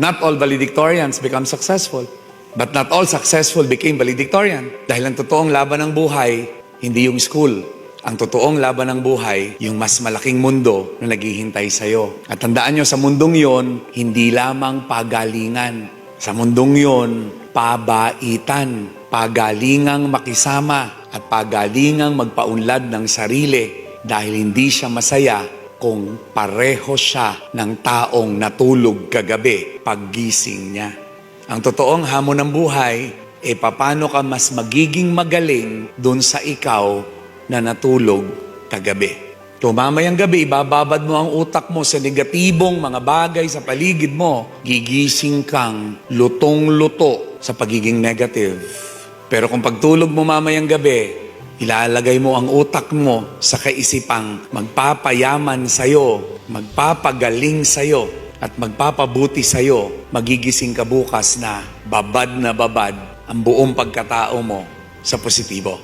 Not all valedictorians become successful. But not all successful became valedictorian. Dahil ang totoong laban ng buhay, hindi yung school. Ang totoong laban ng buhay, yung mas malaking mundo na naghihintay sa'yo. At tandaan nyo, sa mundong yon, hindi lamang pagalingan. Sa mundong yon, pabaitan. Pagalingang makisama at pagalingang magpaunlad ng sarili dahil hindi siya masaya kung pareho siya ng taong natulog kagabi paggising niya. Ang totoong hamon ng buhay, paano ka mas magiging magaling dun sa ikaw na natulog kagabi. Kung mamayang gabi, ibababad mo ang utak mo sa negatibong mga bagay sa paligid mo, gigising kang lutong-luto sa pagiging negative. Pero kung pagtulog mo mamayang gabi, ilalagay mo ang utak mo sa kaisipang magpapayaman sa'yo, magpapagaling sa'yo, at magpapabuti sa'yo, magigising ka bukas na babad ang buong pagkatao mo sa positibo.